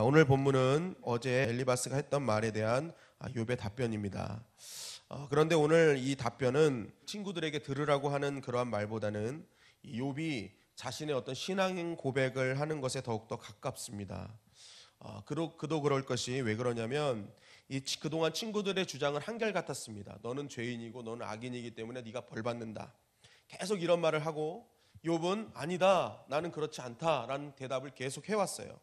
오늘 본문은 어제 엘리바스가 했던 말에 대한 욥의 답변입니다. 그런데 오늘 이 답변은 친구들에게 들으라고 하는 그러한 말보다는 이 욥이 자신의 어떤 신앙 고백을 하는 것에 더욱더 가깝습니다. 그도 그럴 것이 왜 그러냐면 그동안 친구들의 주장은 한결같았습니다. 너는 죄인이고 너는 악인이기 때문에 네가 벌 받는다. 계속 이런 말을 하고 욥은 아니다, 나는 그렇지 않다라는 대답을 계속 해왔어요.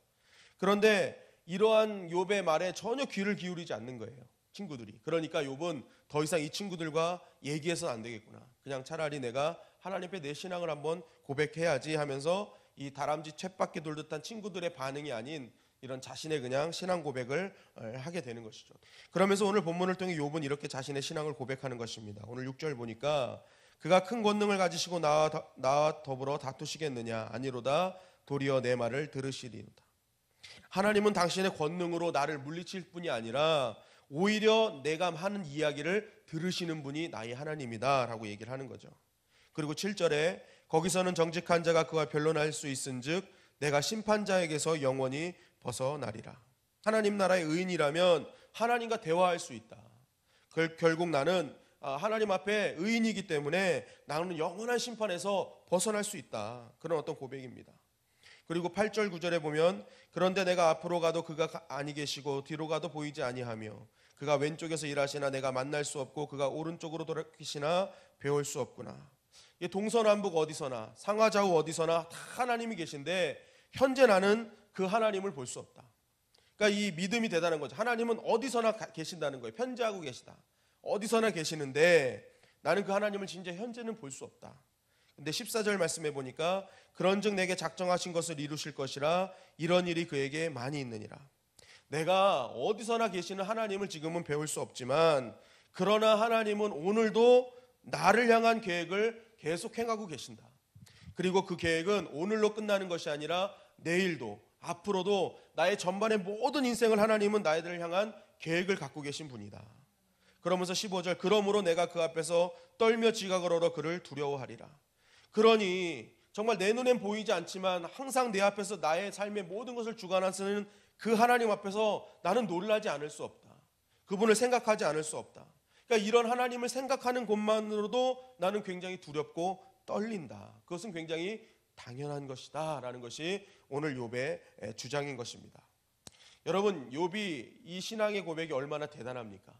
그런데 이러한 욥의 말에 전혀 귀를 기울이지 않는 거예요, 친구들이. 그러니까 욥은 더 이상 이 친구들과 얘기해서는 안 되겠구나, 그냥 차라리 내가 하나님 앞에 내 신앙을 한번 고백해야지 하면서 이 다람쥐 쳇바퀴 돌듯한 친구들의 반응이 아닌 이런 자신의 그냥 신앙 고백을 하게 되는 것이죠. 그러면서 오늘 본문을 통해 욥은 이렇게 자신의 신앙을 고백하는 것입니다. 오늘 6절 보니까 그가 큰 권능을 가지시고 나와 더불어 다투시겠느냐, 아니로다, 도리어 내 말을 들으시리로다. 하나님은 당신의 권능으로 나를 물리칠 뿐이 아니라 오히려 내가 하는 이야기를 들으시는 분이 나의 하나님이다 라고 얘기를 하는 거죠. 그리고 7절에 거기서는 정직한 자가 그와 변론할 수 있은즉 내가 심판자에게서 영원히 벗어나리라. 하나님 나라의 의인이라면 하나님과 대화할 수 있다. 결국 나는 하나님 앞에 의인이기 때문에 나는 영원한 심판에서 벗어날 수 있다, 그런 어떤 고백입니다. 그리고 8절 9절에 보면 그런데 내가 앞으로 가도 그가 아니 계시고 뒤로 가도 보이지 아니하며 그가 왼쪽에서 일하시나 내가 만날 수 없고 그가 오른쪽으로 돌이키시나 배울 수 없구나. 동서남북 어디서나 상하좌우 어디서나 다 하나님이 계신데 현재 나는 그 하나님을 볼 수 없다. 그러니까 이 믿음이 대단한 거죠. 하나님은 어디서나 계신다는 거예요. 편재하고 계시다. 어디서나 계시는데 나는 그 하나님을 진짜 현재는 볼 수 없다. 근데 14절 말씀해 보니까 그런즉 내게 작정하신 것을 이루실 것이라 이런 일이 그에게 많이 있느니라. 내가 어디서나 계시는 하나님을 지금은 배울 수 없지만 그러나 하나님은 오늘도 나를 향한 계획을 계속 행하고 계신다. 그리고 그 계획은 오늘로 끝나는 것이 아니라 내일도 앞으로도 나의 전반의 모든 인생을 하나님은 나를 향한 계획을 갖고 계신 분이다. 그러면서 15절 그러므로 내가 그 앞에서 떨며 지각을 얻어 그를 두려워하리라. 그러니 정말 내 눈엔 보이지 않지만 항상 내 앞에서 나의 삶의 모든 것을 주관하시는 그 하나님 앞에서 나는 놀라지 않을 수 없다. 그분을 생각하지 않을 수 없다. 그러니까 이런 하나님을 생각하는 것만으로도 나는 굉장히 두렵고 떨린다. 그것은 굉장히 당연한 것이다 라는 것이 오늘 욥의 주장인 것입니다. 여러분, 욥이 이 신앙의 고백이 얼마나 대단합니까?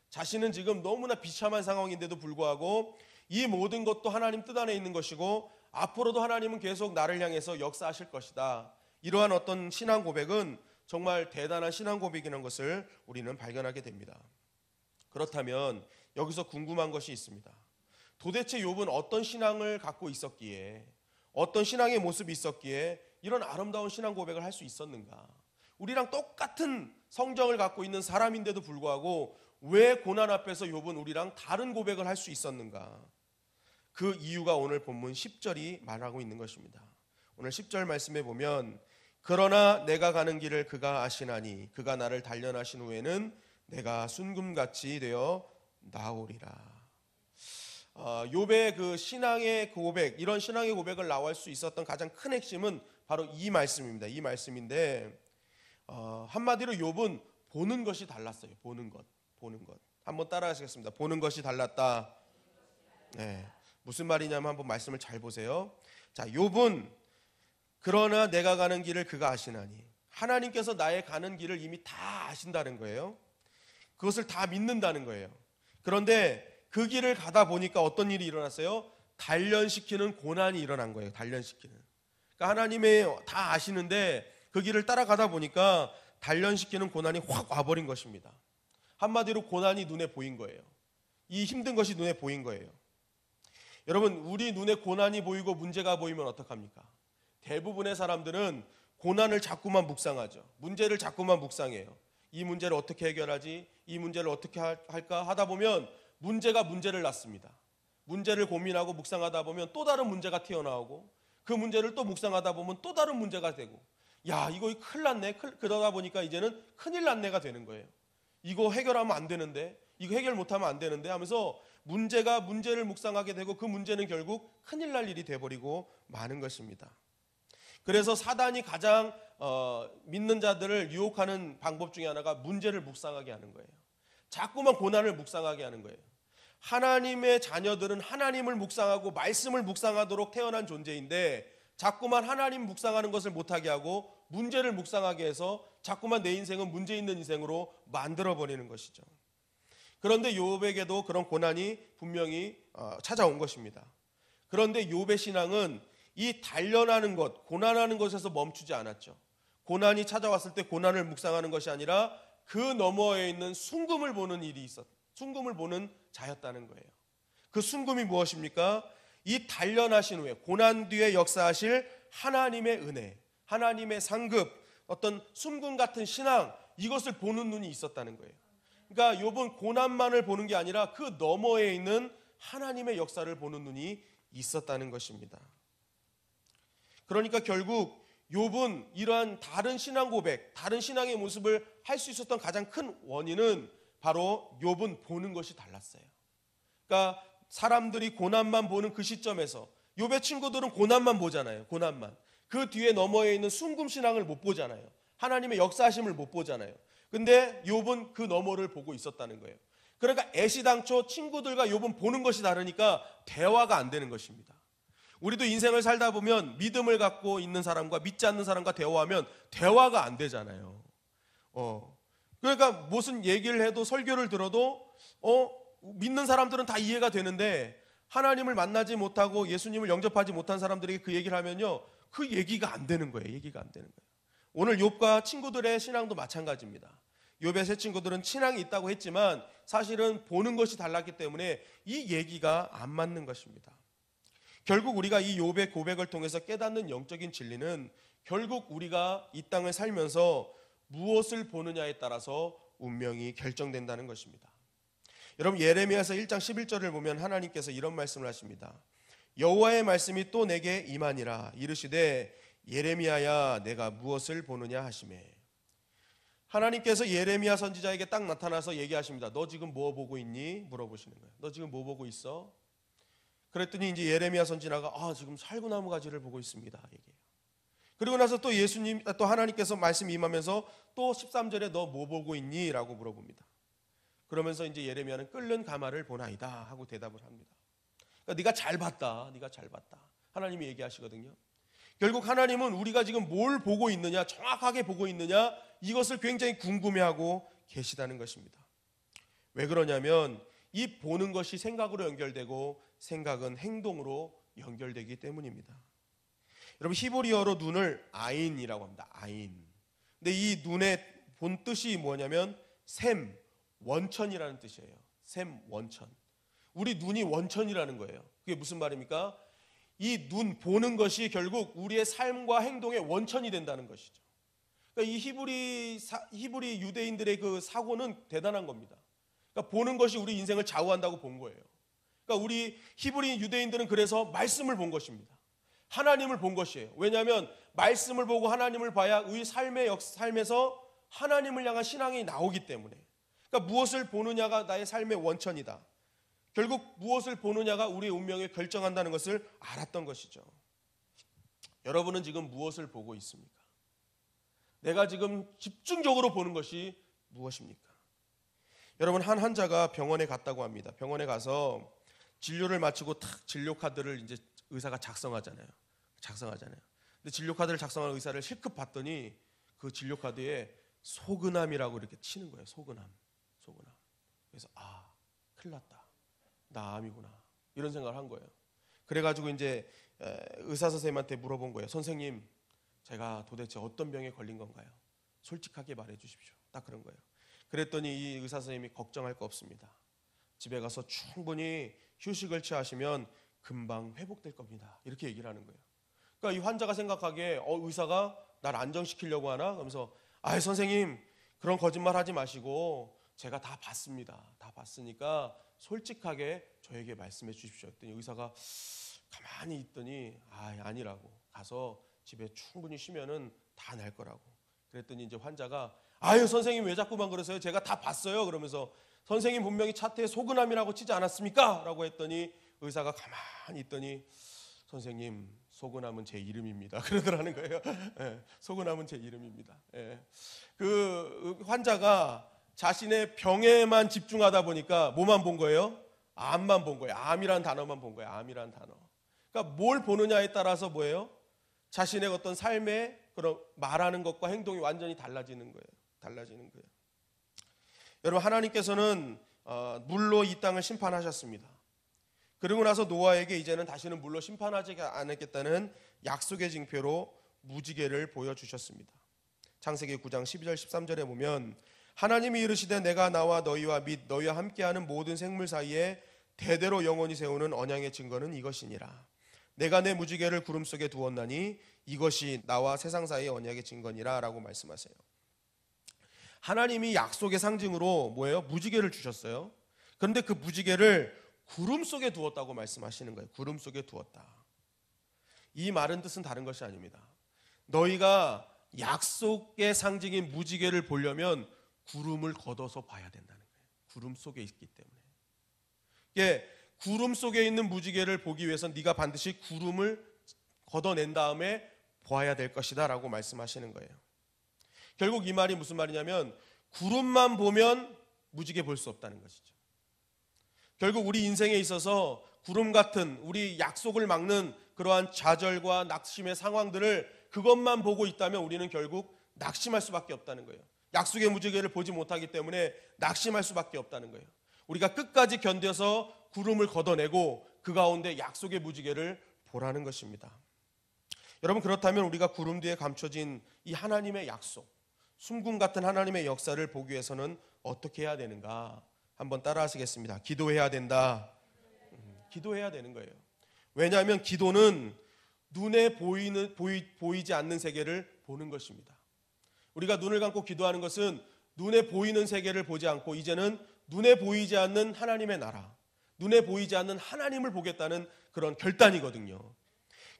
자신은 지금 너무나 비참한 상황인데도 불구하고 이 모든 것도 하나님 뜻 안에 있는 것이고 앞으로도 하나님은 계속 나를 향해서 역사하실 것이다. 이러한 어떤 신앙 고백은 정말 대단한 신앙 고백이라는 것을 우리는 발견하게 됩니다. 그렇다면 여기서 궁금한 것이 있습니다. 도대체 욥은 어떤 신앙을 갖고 있었기에, 어떤 신앙의 모습이 있었기에 이런 아름다운 신앙 고백을 할 수 있었는가? 우리랑 똑같은 성정을 갖고 있는 사람인데도 불구하고 왜 고난 앞에서 욥은 우리랑 다른 고백을 할 수 있었는가? 그 이유가 오늘 본문 10절이 말하고 있는 것입니다. 오늘 10절 말씀에 보면 그러나 내가 가는 길을 그가 아시나니 그가 나를 단련하신 후에는 내가 순금같이 되어 나오리라. 욥의 그 신앙의 고백, 이런 신앙의 고백을 나올 수 있었던 가장 큰 핵심은 바로 이 말씀입니다. 이 말씀인데 한마디로 욥은 보는 것이 달랐어요. 보는 것. 한번 따라하시겠습니다. 보는 것이 달랐다. 네. 무슨 말이냐면 한번 말씀을 잘 보세요. 자, 욥은 그러나 내가 가는 길을 그가 아시나니, 하나님께서 나의 가는 길을 이미 다 아신다는 거예요. 그것을 다 믿는다는 거예요. 그런데 그 길을 가다 보니까 어떤 일이 일어났어요? 단련시키는 고난이 일어난 거예요. 단련시키는. 그러니까 하나님의 다 아시는데 그 길을 따라가다 보니까 단련시키는 고난이 확 와버린 것입니다. 한마디로 고난이 눈에 보인 거예요. 이 힘든 것이 눈에 보인 거예요. 여러분, 우리 눈에 고난이 보이고 문제가 보이면 어떡합니까? 대부분의 사람들은 고난을 자꾸만 묵상하죠. 문제를 자꾸만 묵상해요. 이 문제를 어떻게 해결하지? 이 문제를 어떻게 할까? 하다 보면 문제가 문제를 낳습니다. 문제를 고민하고 묵상하다 보면 또 다른 문제가 튀어나오고 그 문제를 또 묵상하다 보면 또 다른 문제가 되고, 야, 이거 큰일 났네. 그러다 보니까 이제는 큰일 났네가 되는 거예요. 이거 해결하면 안 되는데, 이거 해결 못하면 안 되는데 하면서 문제를 묵상하게 되고 그 문제는 결국 큰일 날 일이 돼버리고 마는 것입니다. 그래서 사단이 가장 믿는 자들을 유혹하는 방법 중에 하나가 문제를 묵상하게 하는 거예요. 자꾸만 고난을 묵상하게 하는 거예요. 하나님의 자녀들은 하나님을 묵상하고 말씀을 묵상하도록 태어난 존재인데 자꾸만 하나님 묵상하는 것을 못하게 하고 문제를 묵상하게 해서 자꾸만 내 인생은 문제 있는 인생으로 만들어버리는 것이죠. 그런데 욥에게도 그런 고난이 분명히 찾아온 것입니다. 그런데 욥의 신앙은 이 단련하는 것, 고난하는 것에서 멈추지 않았죠. 고난이 찾아왔을 때 고난을 묵상하는 것이 아니라 그 너머에 있는 순금을 보는 일이 순금을 보는 자였다는 거예요. 그 순금이 무엇입니까? 이 단련하신 후에 고난 뒤에 역사하실 하나님의 은혜, 하나님의 상급, 어떤 순금 같은 신앙, 이것을 보는 눈이 있었다는 거예요. 그러니까 욥은 고난만을 보는 게 아니라 그 너머에 있는 하나님의 역사를 보는 눈이 있었다는 것입니다. 그러니까 결국 욥은 이러한 다른 신앙 고백, 다른 신앙의 모습을 할 수 있었던 가장 큰 원인은 바로 욥은 보는 것이 달랐어요. 그러니까 사람들이 고난만 보는 그 시점에서 욥의 친구들은 고난만 보잖아요. 고난만. 그 뒤에 너머에 있는 순금 신앙을 못 보잖아요. 하나님의 역사하심을 못 보잖아요. 근데 욥은 그 너머를 보고 있었다는 거예요. 그러니까 애시당초 친구들과 욥은 보는 것이 다르니까 대화가 안 되는 것입니다. 우리도 인생을 살다 보면 믿음을 갖고 있는 사람과 믿지 않는 사람과 대화하면 대화가 안 되잖아요. 그러니까 무슨 얘기를 해도 설교를 들어도 믿는 사람들은 다 이해가 되는데 하나님을 만나지 못하고 예수님을 영접하지 못한 사람들에게 그 얘기를 하면요, 그 얘기가 안 되는 거예요. 얘기가 안 되는 거예요. 오늘 욥과 친구들의 신앙도 마찬가지입니다. 욥의 세 친구들은 신앙이 있다고 했지만 사실은 보는 것이 달랐기 때문에 이 얘기가 안 맞는 것입니다. 결국 우리가 이 욥의 고백을 통해서 깨닫는 영적인 진리는 결국 우리가 이 땅을 살면서 무엇을 보느냐에 따라서 운명이 결정된다는 것입니다. 여러분, 예레미야서 1장 11절을 보면 하나님께서 이런 말씀을 하십니다. 여호와의 말씀이 또 내게 임하니라. 이르시되 예레미야야 내가 무엇을 보느냐 하시매. 하나님께서 예레미야 선지자에게 딱 나타나서 얘기하십니다. 너 지금 뭐 보고 있니? 물어보시는 거예요. 너 지금 뭐 보고 있어? 그랬더니 이제 예레미야 선지자가 지금 살구나무 가지를 보고 있습니다. 얘기해요. 그리고 나서 또 또 하나님께서 말씀이 임하면서 또 13절에 너 뭐 보고 있니? 라고 물어봅니다. 그러면서 이제 예레미야는 끓는 가마를 보나이다 하고 대답을 합니다. 그러니까 네가 잘 봤다. 네가 잘 봤다. 하나님이 얘기하시거든요. 결국 하나님은 우리가 지금 뭘 보고 있느냐, 정확하게 보고 있느냐, 이것을 굉장히 궁금해하고 계시다는 것입니다. 왜 그러냐면 이 보는 것이 생각으로 연결되고 생각은 행동으로 연결되기 때문입니다. 여러분, 히브리어로 눈을 아인이라고 합니다. 아인. 근데 이 눈의 본 뜻이 뭐냐면 샘, 원천이라는 뜻이에요. 샘, 원천. 우리 눈이 원천이라는 거예요. 그게 무슨 말입니까? 이 눈 보는 것이 결국 우리의 삶과 행동의 원천이 된다는 것이죠. 그러니까 이 히브리 유대인들의 그 사고는 대단한 겁니다. 그러니까 보는 것이 우리 인생을 좌우한다고 본 거예요. 그러니까 우리 히브리 유대인들은 그래서 말씀을 본 것입니다. 하나님을 본 것이에요. 왜냐하면 말씀을 보고 하나님을 봐야 우리 삶에서 하나님을 향한 신앙이 나오기 때문에. 그러니까 무엇을 보느냐가 나의 삶의 원천이다. 결국 무엇을 보느냐가 우리의 운명을 결정한다는 것을 알았던 것이죠. 여러분은 지금 무엇을 보고 있습니까? 내가 지금 집중적으로 보는 것이 무엇입니까? 여러분, 한 환자가 병원에 갔다고 합니다. 병원에 가서 진료를 마치고 탁 진료 카드를 이제 의사가 작성하잖아요. 근데 진료 카드를 작성한 의사를 실컷 봤더니 그 진료 카드에 소근암이라고 이렇게 치는 거예요. 소근암. 그래서 큰일 났다. 나 암이구나. 이런 생각을 한 거예요. 그래가지고 이제 의사 선생님한테 물어본 거예요. 선생님, 제가 도대체 어떤 병에 걸린 건가요? 솔직하게 말해 주십시오. 딱 그런 거예요. 그랬더니 이 의사 선생님이 걱정할 거 없습니다. 집에 가서 충분히 휴식을 취하시면 금방 회복될 겁니다. 이렇게 얘기를 하는 거예요. 그러니까 이 환자가 생각하기에 의사가 날 안정시키려고 하나? 그러면서 선생님, 그런 거짓말 하지 마시고 제가 다 봤습니다. 다 봤으니까 솔직하게 저에게 말씀해 주십시오. 했더니 의사가 가만히 있더니 아니라고. 가서 집에 충분히 쉬면은 다 날 거라고. 그랬더니 이제 환자가 선생님 왜 자꾸만 그러세요? 제가 다 봤어요. 그러면서 선생님 분명히 차트에 소근암이라고 치지 않았습니까? 라고 했더니 의사가 가만히 있더니 선생님, 소근함은 제 이름입니다. 그러더라는 거예요. 예, 소근함은 제 이름입니다. 예. 그 환자가 자신의 병에만 집중하다 보니까 뭐만 본 거예요? 암만 본 거예요. 암이라는 단어만 본 거예요. 암이라는 단어. 그러니까 뭘 보느냐에 따라서 뭐예요? 자신의 어떤 삶의 그런 말하는 것과 행동이 완전히 달라지는 거예요. 달라지는 거예요. 여러분, 하나님께서는 물로 이 땅을 심판하셨습니다. 그리고 나서 노아에게 이제는 다시는 물로 심판하지 않겠다는 약속의 징표로 무지개를 보여주셨습니다. 창세기 9장 12절 13절에 보면 하나님이 이르시되 내가 나와 너희와 및 너희와 함께하는 모든 생물 사이에 대대로 영원히 세우는 언약의 증거는 이것이니라. 내가 내 무지개를 구름 속에 두었나니 이것이 나와 세상 사이의 언약의 증거니라 라고 말씀하세요. 하나님이 약속의 상징으로 뭐예요? 무지개를 주셨어요. 그런데 그 무지개를 구름 속에 두었다고 말씀하시는 거예요. 구름 속에 두었다. 이 말은 뜻은 다른 것이 아닙니다. 너희가 약속의 상징인 무지개를 보려면 구름을 걷어서 봐야 된다는 거예요. 구름 속에 있기 때문에. 이게 구름 속에 있는 무지개를 보기 위해서 네가 반드시 구름을 걷어낸 다음에 보아야 될 것이다 라고 말씀하시는 거예요. 결국 이 말이 무슨 말이냐면 구름만 보면 무지개 볼 수 없다는 것이죠. 결국 우리 인생에 있어서 구름 같은 우리 약속을 막는 그러한 좌절과 낙심의 상황들을 그것만 보고 있다면 우리는 결국 낙심할 수밖에 없다는 거예요. 약속의 무지개를 보지 못하기 때문에 낙심할 수밖에 없다는 거예요. 우리가 끝까지 견뎌서 구름을 걷어내고 그 가운데 약속의 무지개를 보라는 것입니다. 여러분, 그렇다면 우리가 구름 뒤에 감춰진 이 하나님의 약속, 순금 같은 하나님의 역사를 보기 위해서는 어떻게 해야 되는가? 한번 따라 하시겠습니다. 기도해야 된다. 기도해야 되는 거예요. 왜냐하면 기도는 눈에 보이지 않는 세계를 보는 것입니다. 우리가 눈을 감고 기도하는 것은 눈에 보이는 세계를 보지 않고 이제는 눈에 보이지 않는 하나님의 나라, 눈에 보이지 않는 하나님을 보겠다는 그런 결단이거든요.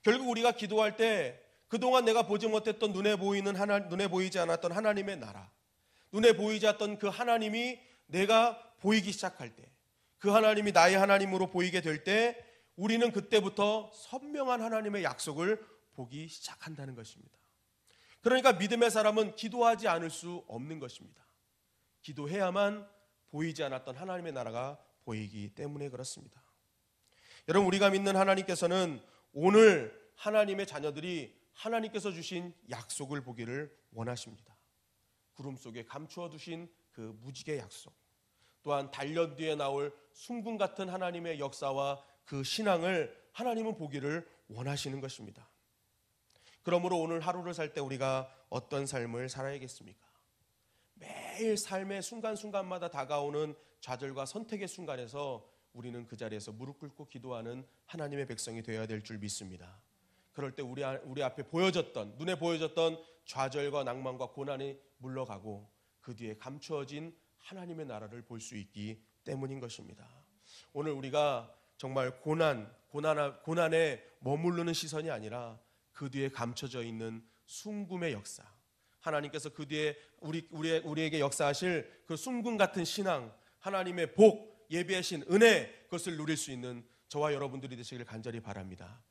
결국 우리가 기도할 때 그동안 내가 보지 못했던 눈에 보이지 않았던 하나님의 나라, 눈에 보이지 않았던 그 하나님이 내가 보이기 시작할 때, 그 하나님이 나의 하나님으로 보이게 될 때 우리는 그때부터 선명한 하나님의 약속을 보기 시작한다는 것입니다. 그러니까 믿음의 사람은 기도하지 않을 수 없는 것입니다. 기도해야만 보이지 않았던 하나님의 나라가 보이기 때문에 그렇습니다. 여러분, 우리가 믿는 하나님께서는 오늘 하나님의 자녀들이 하나님께서 주신 약속을 보기를 원하십니다. 구름 속에 감추어 두신 그 무지개 약속, 또한 단련 뒤에 나올 순금 같은 하나님의 역사와 그 신앙을 하나님은 보기를 원하시는 것입니다. 그러므로 오늘 하루를 살 때 우리가 어떤 삶을 살아야겠습니까? 매일 삶의 순간순간마다 다가오는 좌절과 선택의 순간에서 우리는 그 자리에서 무릎 꿇고 기도하는 하나님의 백성이 되어야 될 줄 믿습니다. 그럴 때 우리 앞에 눈에 보여졌던 좌절과 낭만과 고난이 물러가고 그 뒤에 감추어진 하나님의 나라를 볼 수 있기 때문인 것입니다. 오늘 우리가 정말 고난에 머무르는 시선이 아니라 그 뒤에 감춰져 있는 순금의 역사, 하나님께서 그 뒤에 우리에게 역사하실 그 순금 같은 신앙, 하나님의 복, 예비하신 은혜, 그것을 누릴 수 있는 저와 여러분들이 되시길 간절히 바랍니다.